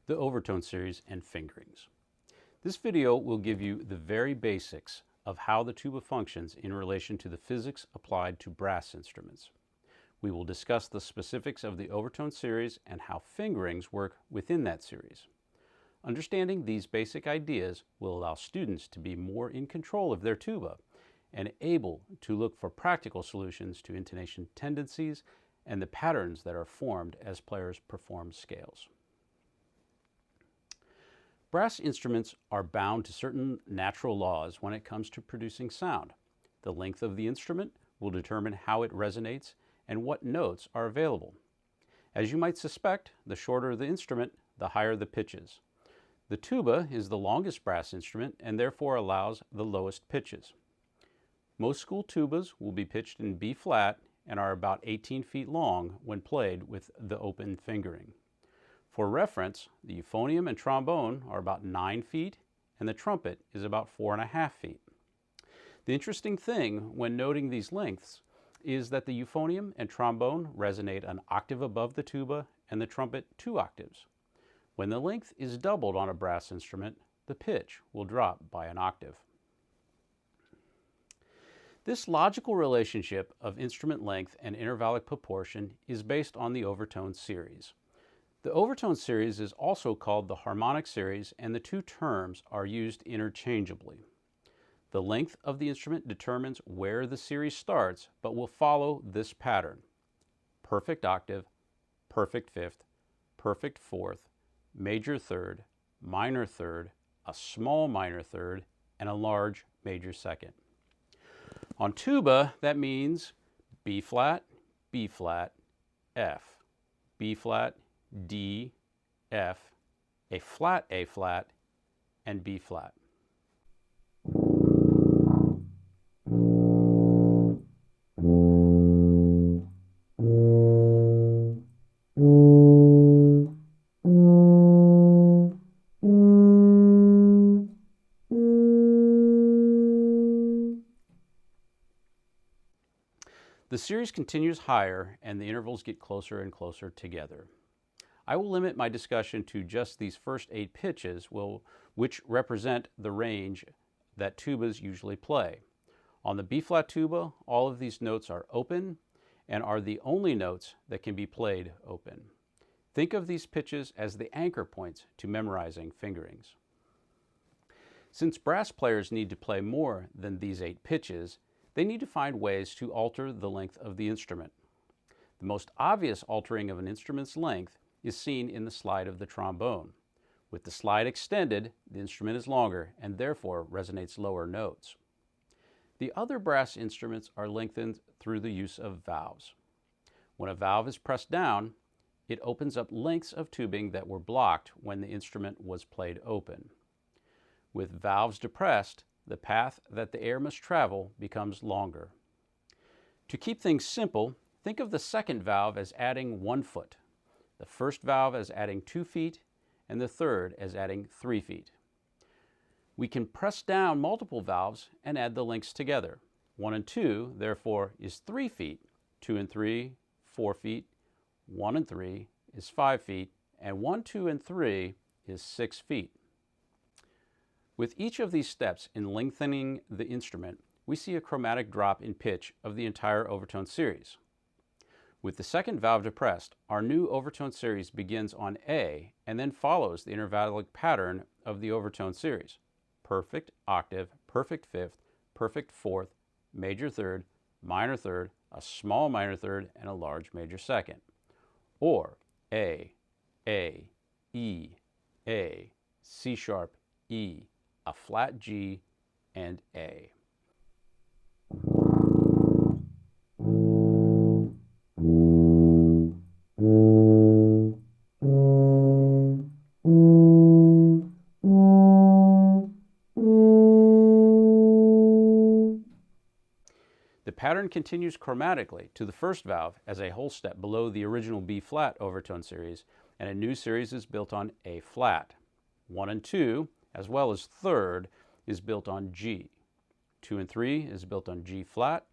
the Overtone series and fingerings. This video will give you the very basics of how the tuba functions in relation to the physics applied to brass instruments. We will discuss the specifics of the Overtone series and how fingerings work within that series. Understanding these basic ideas will allow students to be more in control of their tuba and able to look for practical solutions to intonation tendencies and the patterns that are formed as players perform scales. Brass instruments are bound to certain natural laws when it comes to producing sound. The length of the instrument will determine how it resonates and what notes are available. As you might suspect, the shorter the instrument, the higher the pitches. The tuba is the longest brass instrument and therefore allows the lowest pitches. Most school tubas will be pitched in B flat and are about 18 feet long when played with the open fingering. For reference, the euphonium and trombone are about 9 feet and the trumpet is about 4.5 feet. The interesting thing when noting these lengths is that the euphonium and trombone resonate an octave above the tuba and the trumpet 2 octaves. When the length is doubled on a brass instrument, the pitch will drop by an octave. This logical relationship of instrument length and intervallic proportion is based on the Overtone series. The Overtone series is also called the harmonic series, and the two terms are used interchangeably. The length of the instrument determines where the series starts, but will follow this pattern: perfect octave, perfect fifth, perfect fourth, major third, minor third, a small minor third, and a large major second. On tuba, that means B flat, F, B flat, D, F, A flat, and B flat. The series continues higher and the intervals get closer and closer together. I will limit my discussion to just these first 8 pitches, which represent the range that tubas usually play. On the B-flat tuba, all of these notes are open and are the only notes that can be played open. Think of these pitches as the anchor points to memorizing fingerings. Since brass players need to play more than these 8 pitches, they need to find ways to alter the length of the instrument. The most obvious altering of an instrument's length is seen in the slide of the trombone. With the slide extended, the instrument is longer and therefore resonates lower notes. The other brass instruments are lengthened through the use of valves. When a valve is pressed down, it opens up lengths of tubing that were blocked when the instrument was played open. With valves depressed, the path that the air must travel becomes longer. To keep things simple, think of the second valve as adding 1 foot, the first valve as adding 2 feet, and the third as adding 3 feet. We can press down multiple valves and add the lengths together. 1 and 2, therefore, is 3 feet, 2 and 3, 4 feet, 1 and 3 is 5 feet, and 1, 2, and 3 is 6 feet. With each of these steps in lengthening the instrument, we see a chromatic drop in pitch of the entire Overtone series. With the second valve depressed, our new Overtone series begins on A and then follows the intervallic pattern of the Overtone series: perfect octave, perfect fifth, perfect fourth, major third, minor third, a small minor third, and a large major second. Or A, E, A, C sharp, E, a flat G, and A. The pattern continues chromatically to the first valve as a whole step below the original B-flat Overtone series, and a new series is built on A-flat. 1 and 2, as well as third, is built on G. 2 and 3 is built on G-flat.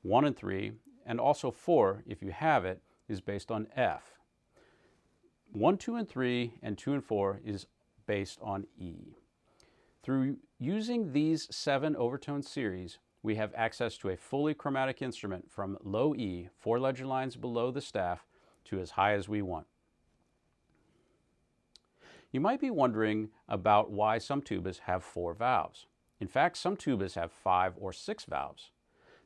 1 and 3, and also 4, if you have it, is based on F. 1, 2, and 3, and 2 and 4 is based on E. Through using these 7 overtone series, we have access to a fully chromatic instrument from low E, 4 ledger lines below the staff, to as high as we want. You might be wondering about why some tubas have 4 valves. In fact, some tubas have 5 or 6 valves.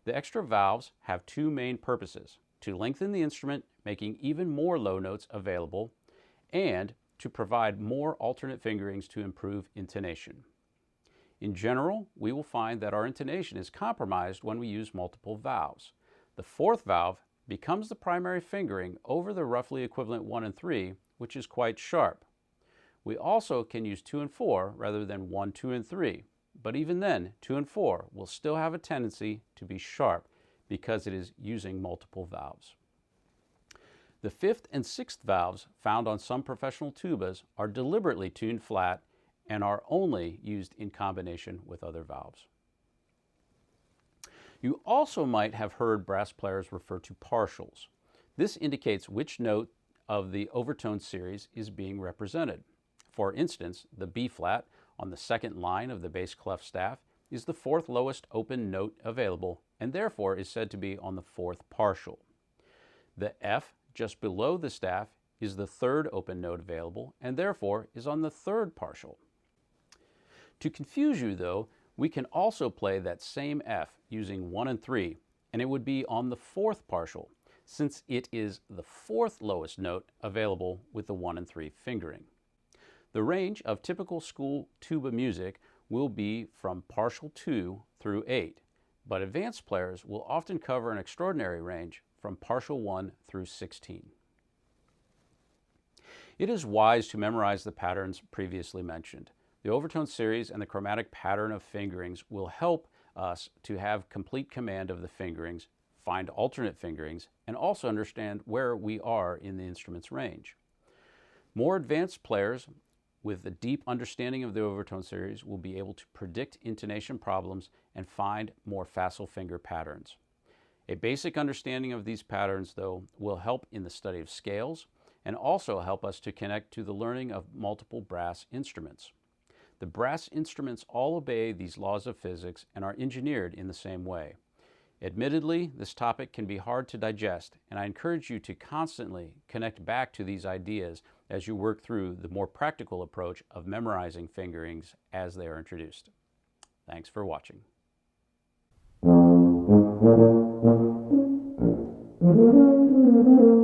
The extra valves have 2 main purposes: to lengthen the instrument, making even more low notes available, and to provide more alternate fingerings to improve intonation. In general, we will find that our intonation is compromised when we use multiple valves. The 4th valve becomes the primary fingering over the roughly equivalent 1 and 3, which is quite sharp. We also can use 2 and 4 rather than 1, 2, and 3, but even then, 2 and 4 will still have a tendency to be sharp because it is using multiple valves. The 5th and 6th valves found on some professional tubas are deliberately tuned flat and are only used in combination with other valves. You also might have heard brass players refer to partials. This indicates which note of the overtone series is being represented. For instance, the B flat on the 2nd line of the bass clef staff is the 4th lowest open note available and therefore is said to be on the 4th partial. The F just below the staff is the 3rd open note available and therefore is on the 3rd partial. To confuse you though, we can also play that same F using 1 and 3 and it would be on the 4th partial since it is the 4th lowest note available with the 1 and 3 fingering. The range of typical school tuba music will be from partial 2 through 8, but advanced players will often cover an extraordinary range from partial 1 through 16. It is wise to memorize the patterns previously mentioned. The overtone series and the chromatic pattern of fingerings will help us to have complete command of the fingerings, find alternate fingerings, and also understand where we are in the instrument's range. More advanced players with a deep understanding of the overtone series will be able to predict intonation problems and find more facile finger patterns. A basic understanding of these patterns, though, will help in the study of scales and also help us to connect to the learning of multiple brass instruments. The brass instruments all obey these laws of physics and are engineered in the same way. Admittedly, this topic can be hard to digest, and I encourage you to constantly connect back to these ideas as you work through the more practical approach of memorizing fingerings as they are introduced. Thanks for watching. Thank you.